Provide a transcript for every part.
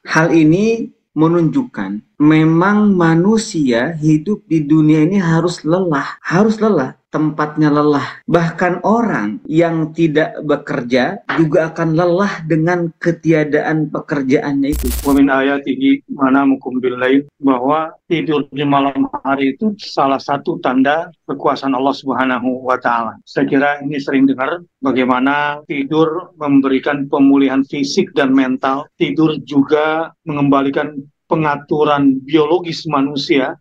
Hal ini menunjukkan memang manusia hidup di dunia ini harus lelah, tempatnya lelah. Bahkan orang yang tidak bekerja juga akan lelah dengan ketiadaan pekerjaannya itu. Wa min ayatihi manamukum bil-lail, bahwa tidur di malam hari itu salah satu tanda kekuasaan Allah Subhanahu wa taala. Saya kira ini sering dengar bagaimana tidur memberikan pemulihan fisik dan mental. Tidur juga mengembalikan pengaturan biologis manusia.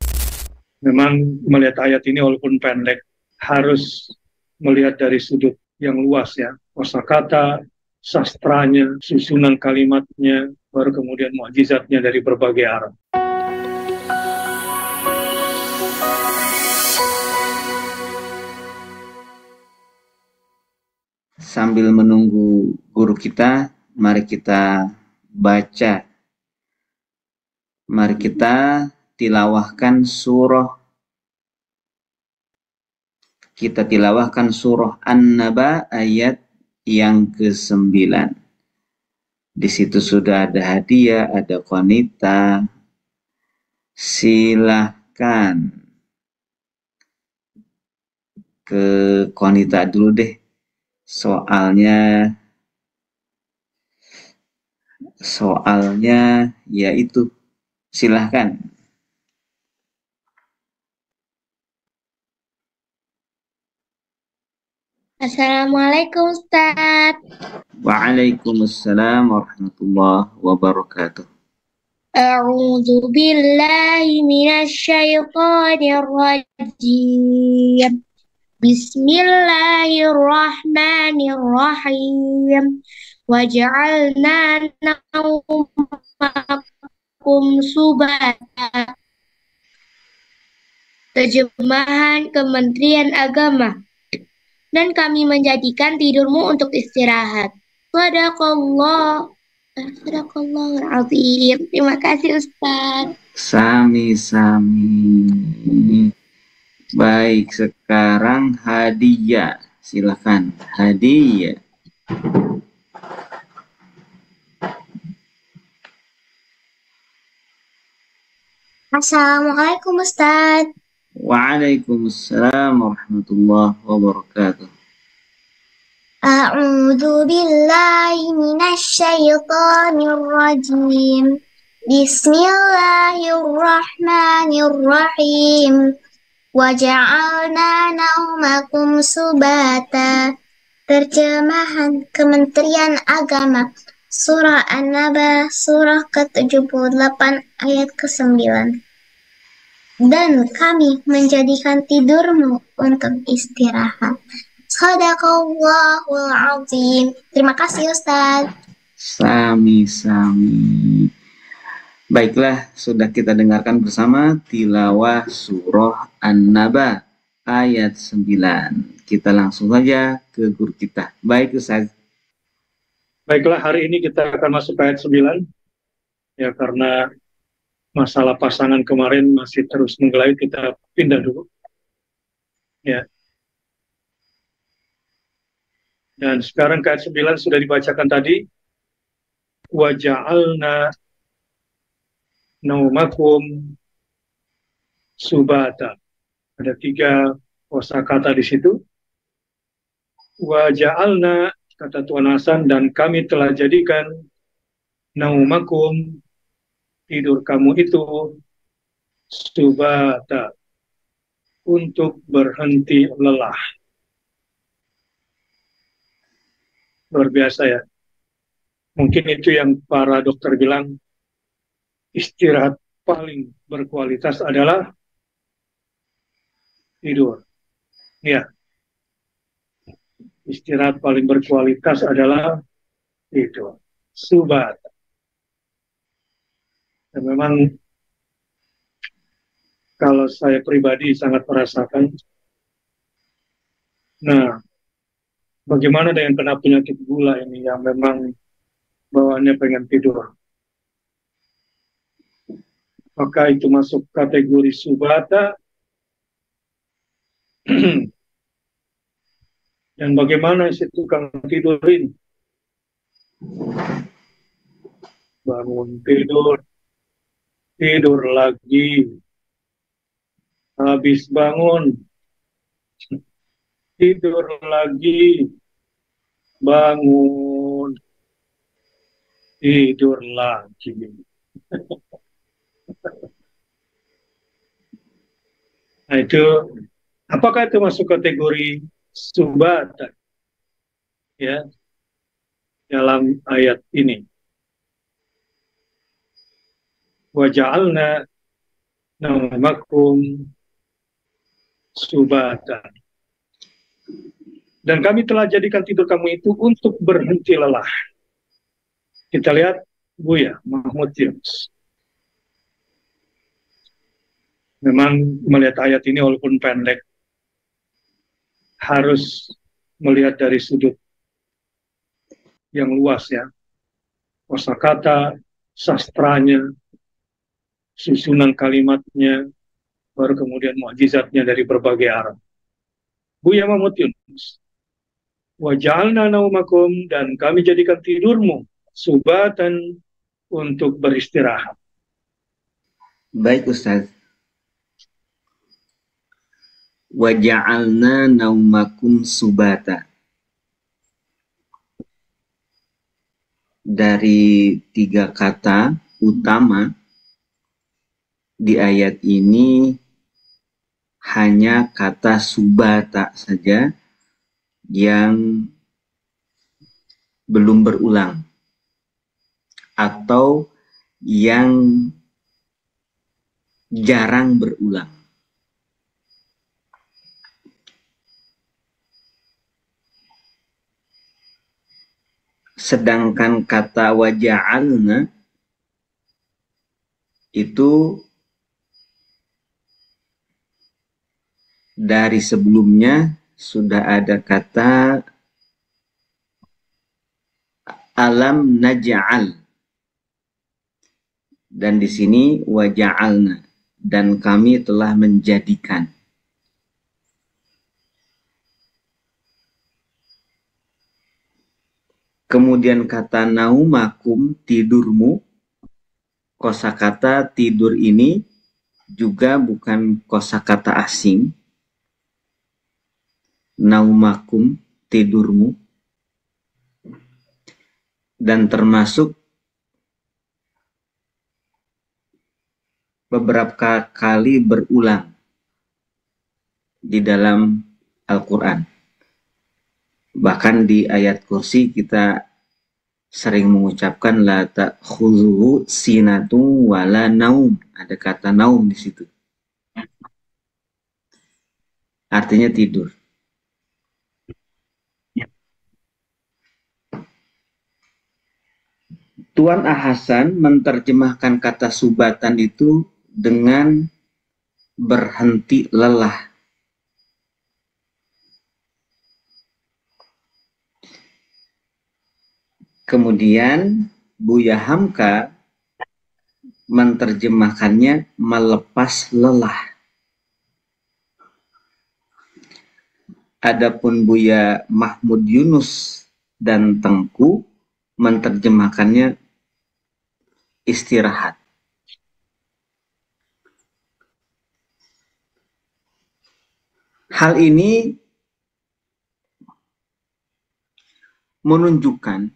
Memang melihat ayat ini walaupun pendek harus melihat dari sudut yang luas ya. Kosakata, sastranya, susunan kalimatnya, baru kemudian mukjizatnya dari berbagai arah. Sambil menunggu guru kita, mari kita baca. Mari kita tilawahkan surah. Kita tilawahkan surah An-Naba ayat yang ke-9. Di situ sudah ada hadiah, ada qanita. Silahkan ke qanita dulu deh. Soalnya yaitu silahkan. Assalamualaikum Ustaz. Waalaikumsalam warahmatullahi wabarakatuh. A'udzu billahi minasyaitonir rajim. Bismillahirrahmanirrahim. Waja'alna naumakum subata. Terjemahan Kementerian Agama. Dan kami menjadikan tidurmu untuk istirahat. Sadaqallahul azim. Terima kasih Ustaz. Sami-sami. Baik, sekarang hadiah. Silakan, hadiah. Assalamualaikum Ustaz. Waalaikumsalam warahmatullahi wabarakatuh. A'udzu billahi minasyaitonir rajim. Bismillahirrahmanirrahim. Waja'alna naumakum subata. Terjemahan Kementerian Agama. Surah An-Naba, surah ke-78 ayat ke-9. Dan kami menjadikan tidurmu untuk istirahat. Shadaqallahul azim. Terima kasih Ustaz. Sami-sami. Baiklah, sudah kita dengarkan bersama tilawah surah An-Naba ayat 9. Kita langsung saja ke guru kita. Baik Ustaz. Baiklah, hari ini kita akan masuk ayat 9. Ya, karena masalah pasangan kemarin masih terus menggelayut, kita pindah dulu. Ya. Dan sekarang ayat 9 sudah dibacakan tadi. Waja'alna naumakum subata. Ada 3 kosakata di situ. Waja'alna, kata Tuan Hasan, dan kami telah jadikan naumakum, tidur kamu itu, subata, untuk berhenti lelah. Luar biasa ya. Mungkin itu yang para dokter bilang istirahat paling berkualitas adalah tidur. Ya, istirahat paling berkualitas adalah tidur. Subat. Dan memang kalau saya pribadi sangat merasakan. Nah, bagaimana dengan kena penyakit gula ini yang memang bawaannya pengen tidur? Maka itu masuk kategori subata. Dan bagaimana si tukang tidur ini? bangun tidur, tidur lagi, habis bangun, tidur lagi, bangun, tidur lagi. Nah itu, apakah itu masuk kategori subata ya dalam ayat ini? Wa ja'alna naumakum subata. Dan kami telah jadikan tidur kamu itu untuk berhenti lelah. Kita lihat Buya Mahmud Yunus. Memang melihat ayat ini walaupun pendek, harus melihat dari sudut yang luas ya. Kosakata, sastranya, susunan kalimatnya, baru kemudian mukjizatnya dari berbagai arah. Buya Mahmud Yunus. Wa ja'alna naumakum, dan kami jadikan tidurmu subatan, untuk beristirahat. Baik Ustaz. Wa ja'alna naumakum subata. Dari 3 kata utama di ayat ini hanya kata subata saja yang belum berulang atau yang jarang berulang. Sedangkan kata waja'alna itu dari sebelumnya sudah ada kata alam naj'al, dan di sini waja'alna, dan kami telah menjadikan. Kemudian kata naumakum, tidurmu, kosakata tidur ini juga bukan kosakata asing. Naumakum, tidurmu, dan termasuk beberapa kali berulang di dalam Al-Quran. Bahkan di ayat kursi kita sering mengucapkan la ta'khudhuhu sinatu wala naum. Ada kata naum di situ. Artinya tidur. Tuan Ahasan menerjemahkan kata subatan itu dengan berhenti lelah. Kemudian Buya Hamka menerjemahkannya melepas lelah. Adapun Buya Mahmud Yunus dan Tengku menerjemahkannya istirahat. Hal ini menunjukkan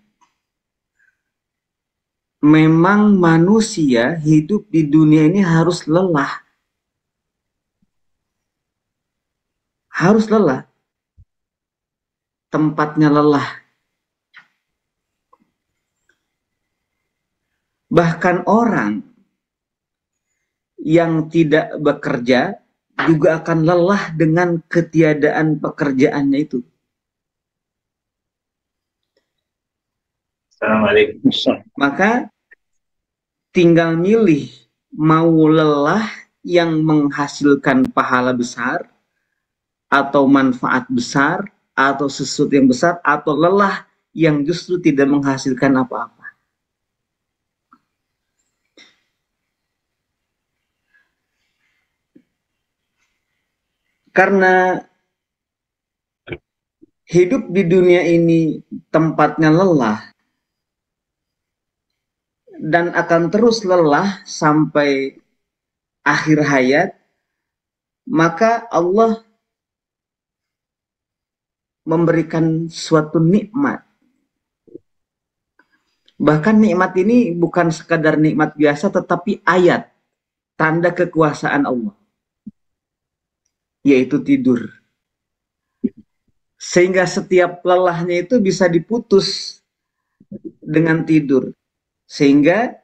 memang manusia hidup di dunia ini harus lelah. Harus lelah. Tempatnya lelah. Bahkan orang yang tidak bekerja juga akan lelah dengan ketiadaan pekerjaannya itu. Assalamualaikum. Maka tinggal milih mau lelah yang menghasilkan pahala besar atau manfaat besar atau sesuatu yang besar, atau lelah yang justru tidak menghasilkan apa-apa. Karena hidup di dunia ini tempatnya lelah, dan akan terus lelah sampai akhir hayat, maka Allah memberikan suatu nikmat. Bahkan nikmat ini bukan sekadar nikmat biasa, tetapi ayat, tanda kekuasaan Allah, yaitu tidur. Sehingga setiap lelahnya itu bisa diputus dengan tidur, sehingga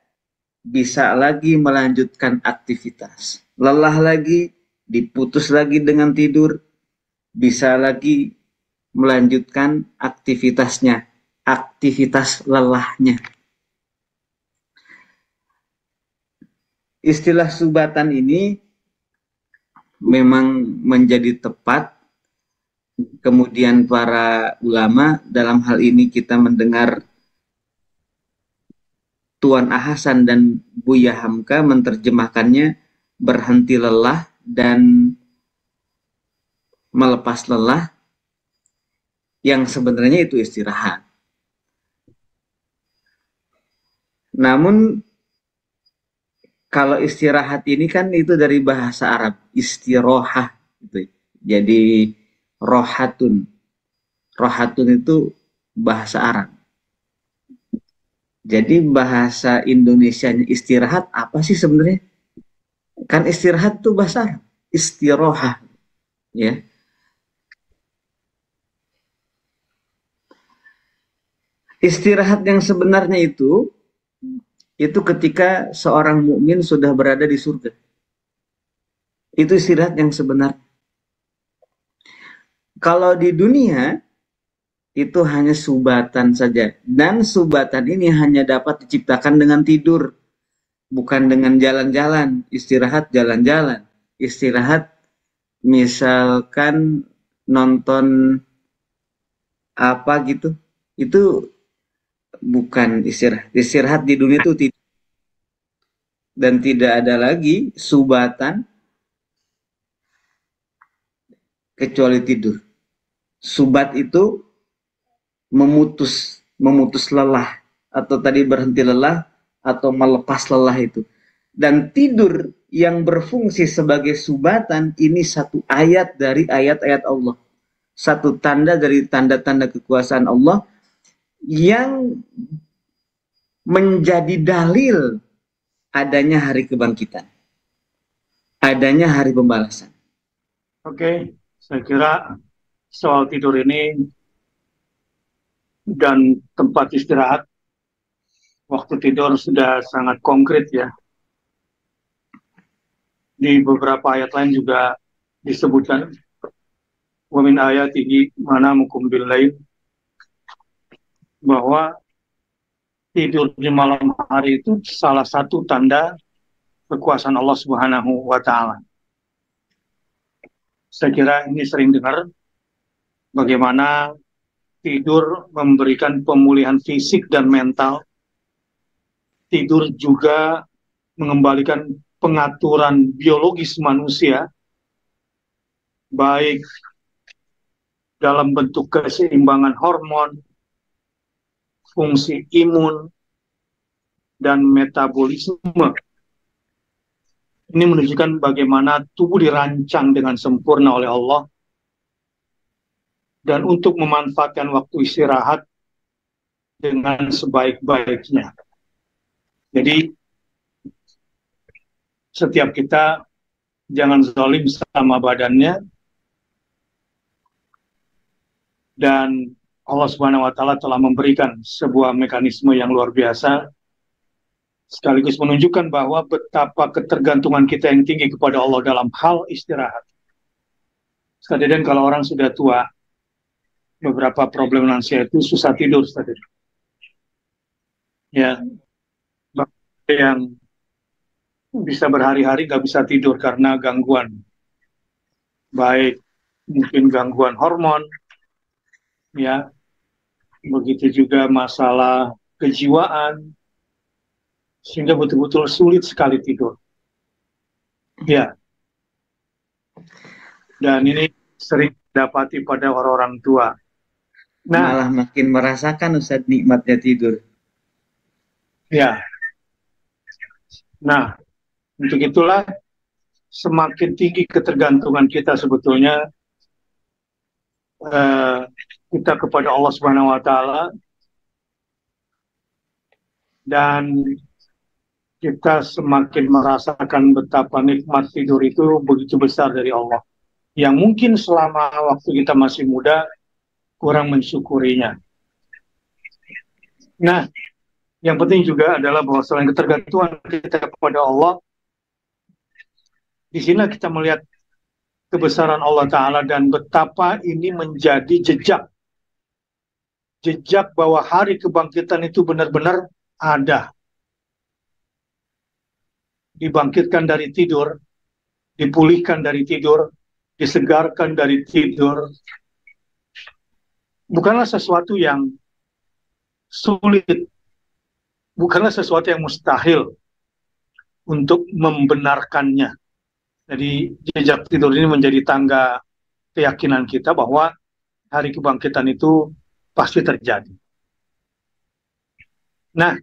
bisa lagi melanjutkan aktivitas. Lelah lagi, diputus lagi dengan tidur, bisa lagi melanjutkan aktivitasnya, aktivitas lelahnya. Istilah subatan ini memang menjadi tepat. Kemudian para ulama, dalam hal ini kita mendengar Tuan Ahasan dan Buya Hamka menerjemahkannya berhenti lelah dan melepas lelah, yang sebenarnya itu istirahat. Namun kalau istirahat ini kan itu dari bahasa Arab, istirohah gitu. Jadi rohatun. Rohatun itu bahasa Arab. Jadi bahasa Indonesianya istirahat apa sih sebenarnya? Kan istirahat itu bahasa Arab, istirohah, ya. Istirahat yang sebenarnya itu ketika seorang mukmin sudah berada di surga. Itu istirahat yang sebenarnya. Kalau di dunia itu hanya subatan saja, dan subatan ini hanya dapat diciptakan dengan tidur, bukan dengan jalan-jalan. Istirahat jalan-jalan, istirahat misalkan nonton apa gitu, itu bukan istirahat. Istirahat di dunia itu tidak, dan tidak ada lagi subatan kecuali tidur. Subat itu memutus lelah, atau tadi berhenti lelah, atau melepas lelah itu. Dan tidur yang berfungsi sebagai subatan ini satu ayat dari ayat-ayat Allah, satu tanda dari tanda-tanda kekuasaan Allah yang menjadi dalil adanya hari kebangkitan, adanya hari pembalasan. Oke, saya kira soal tidur ini dan tempat istirahat, waktu tidur sudah sangat konkret ya. Di beberapa ayat lain juga disebutkan, wa min ayatihi manamukum bil-lail, bahwa tidur di malam hari itu salah satu tanda kekuasaan Allah Subhanahu wa Ta'ala. Saya kira ini sering dengar bagaimana tidur memberikan pemulihan fisik dan mental. Tidur juga mengembalikan pengaturan biologis manusia, baik dalam bentuk keseimbangan hormon, fungsi imun, dan metabolisme. Ini menunjukkan bagaimana tubuh dirancang dengan sempurna oleh Allah, dan untuk memanfaatkan waktu istirahat dengan sebaik-baiknya. Jadi, setiap kita jangan zalim sama badannya, dan Allah Subhanahu wa Ta'ala telah memberikan sebuah mekanisme yang luar biasa, sekaligus menunjukkan bahwa betapa ketergantungan kita yang tinggi kepada Allah dalam hal istirahat. Sekalian kalau orang sudah tua, beberapa problem lansia itu susah tidur, ya, yang bisa berhari-hari nggak bisa tidur karena gangguan, baik mungkin gangguan hormon, ya, begitu juga masalah kejiwaan, sehingga betul-betul sulit sekali tidur. Ya, dan ini sering didapati pada orang-orang tua. Nah, malah makin merasakan Ustadz nikmatnya tidur. Ya, Nah, untuk itulah semakin tinggi ketergantungan kita sebetulnya eh, kita kepada Allah Subhanahu wa taala, dan kita semakin merasakan betapa nikmat tidur itu begitu besar dari Allah, yang mungkin selama waktu kita masih muda kurang mensyukurinya. Nah, yang penting juga adalah bahwa selain ketergantungan kita kepada Allah, di sini kita melihat kebesaran Allah Ta'ala dan betapa ini menjadi jejak bahwa hari kebangkitan itu benar-benar ada. Dibangkitkan dari tidur, dipulihkan dari tidur, disegarkan dari tidur, bukanlah sesuatu yang sulit, bukanlah sesuatu yang mustahil untuk membenarkannya. Jadi jejak tidur ini menjadi tangga keyakinan kita bahwa hari kebangkitan itu pasti terjadi. Nah,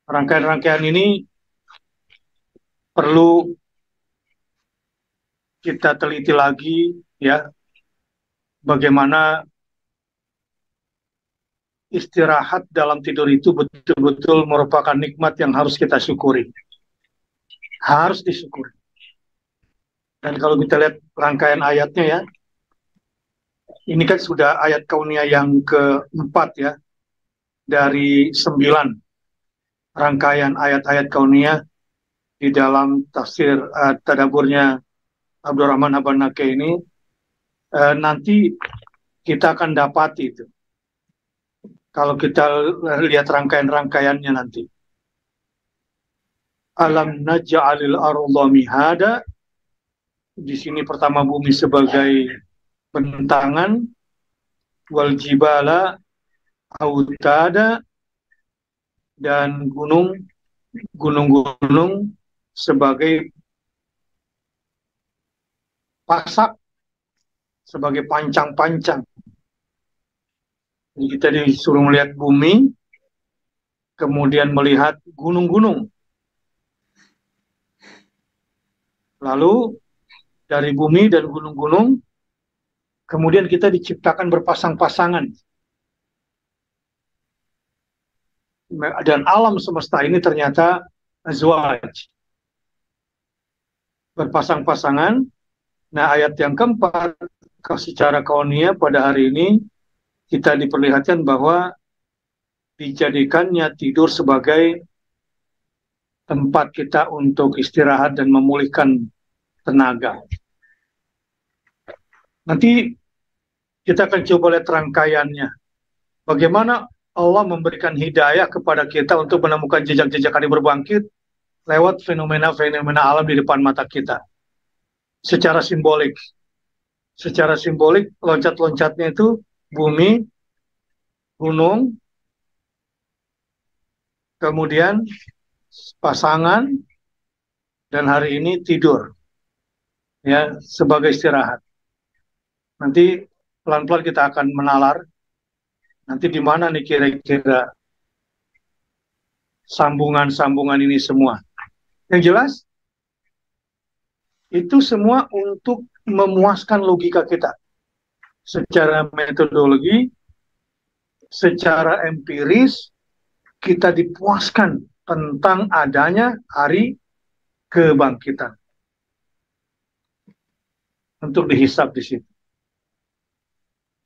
rangkaian-rangkaian ini perlu kita teliti lagi, ya, bagaimana istirahat dalam tidur itu betul-betul merupakan nikmat yang harus kita syukuri, harus disyukuri. Dan kalau kita lihat rangkaian ayatnya, ya, ini kan sudah ayat kauniyah yang keempat, ya, dari 9 rangkaian ayat-ayat kauniyah di dalam tafsir tadaburnya Abdurrahman Abanake ini. Nanti kita akan dapati itu kalau kita lihat rangkaian-rangkaiannya nanti. Alam naj'alil arda mihada, di sini pertama bumi sebagai bentangan, wal jibala autada, dan gunung-gunung sebagai pasak, sebagai pancang-pancang. Jadi kita disuruh melihat bumi, kemudian melihat gunung-gunung. Lalu dari bumi dan gunung-gunung, kemudian kita diciptakan berpasang-pasangan. Dan alam semesta ini ternyata azwaj, berpasang-pasangan. Nah, ayat yang keempat, secara kauniyah pada hari ini kita diperlihatkan bahwa dijadikannya tidur sebagai tempat kita untuk istirahat dan memulihkan tenaga. Nanti kita akan coba lihat rangkaiannya. Bagaimana Allah memberikan hidayah kepada kita untuk menemukan jejak-jejak hari berbangkit lewat fenomena-fenomena alam di depan mata kita. Secara simbolik, loncat-loncatnya itu bumi, gunung, kemudian pasangan, dan hari ini tidur, ya, sebagai istirahat. Nanti pelan-pelan kita akan menalar nanti di mana nih kira-kira sambungan-sambungan ini semua. Yang jelas itu semua untuk memuaskan logika kita secara metodologi, secara empiris. Kita dipuaskan tentang adanya hari kebangkitan untuk dihisab di situ.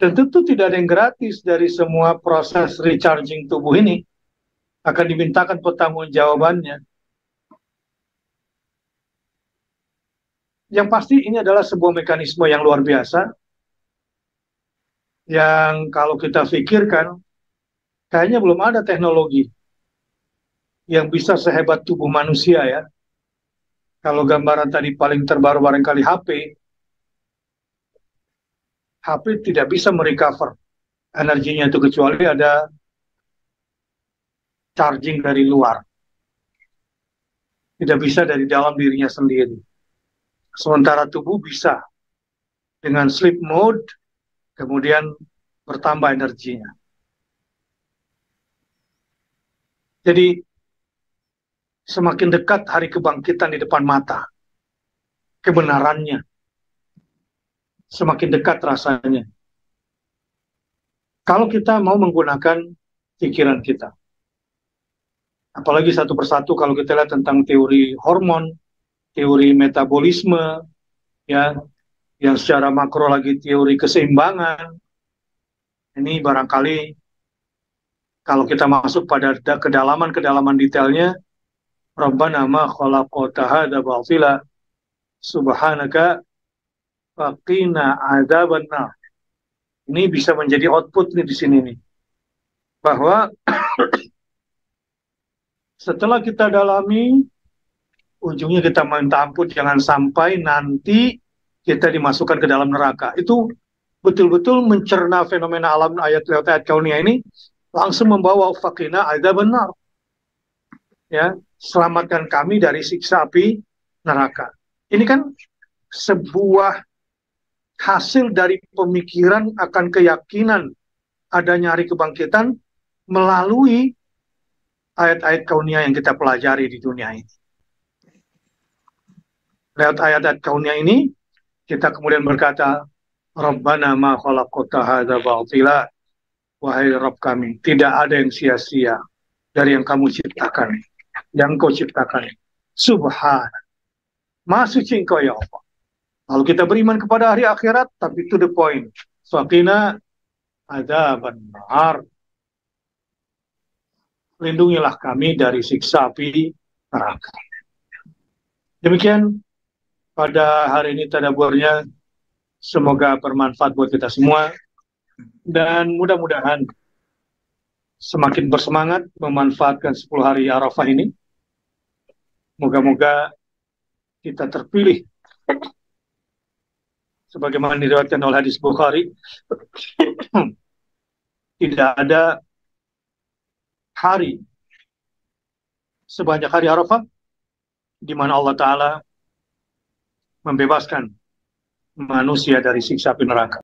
Dan tentu tidak ada yang gratis dari semua proses recharging tubuh ini. Akan dimintakan pertanggungjawabannya. Yang pasti ini adalah sebuah mekanisme yang luar biasa, yang kalau kita pikirkan, kayaknya belum ada teknologi yang bisa sehebat tubuh manusia, ya. Kalau gambaran tadi paling terbaru barangkali HP tidak bisa merecover energinya itu kecuali ada charging dari luar. Tidak bisa dari dalam dirinya sendiri. Sementara tubuh bisa dengan sleep mode, kemudian bertambah energinya. Jadi semakin dekat hari kebangkitan di depan mata. Kebenarannya semakin dekat rasanya. Kalau kita mau menggunakan pikiran kita. Apalagi satu persatu kalau kita lihat tentang teori hormon, teori metabolisme, ya, yang secara makro lagi teori keseimbangan. Ini barangkali kalau kita masuk pada kedalaman detailnya, Rabbana ma khalaqta hadza batila subhanaka faqina adzabannar. Ini bisa menjadi output nih di sini nih. Bahwa setelah kita dalami, ujungnya kita minta ampun jangan sampai nanti kita dimasukkan ke dalam neraka. Itu betul-betul mencerna fenomena alam ayat-ayat kauniyah ini langsung membawa faqina adzabannar. Ya, selamatkan kami dari siksa api neraka. Ini kan sebuah hasil dari pemikiran akan keyakinan adanya hari kebangkitan melalui ayat-ayat kauniyah yang kita pelajari di dunia ini. Lewat ayat-ayat kauniyah ini, kita kemudian berkata, Rabbana ma khalaqta hadza batila, wahai Rabb kami, tidak ada yang sia-sia dari yang kamu ciptakan, yang kau ciptakan. Subhan, Maha suci engkau ya Allah. Lalu kita beriman kepada hari akhirat, tapi to the point. Faqina adzabannar. Lindungilah kami dari siksa api neraka. Demikian pada hari ini tadaburnya, semoga bermanfaat buat kita semua dan mudah-mudahan semakin bersemangat memanfaatkan 10 hari Arafah ini. Moga-moga kita terpilih sebagaimana diriwayatkan oleh hadis Bukhari. Tidak ada hari sebanyak hari Arafah di mana Allah Ta'ala membebaskan manusia dari siksa api neraka.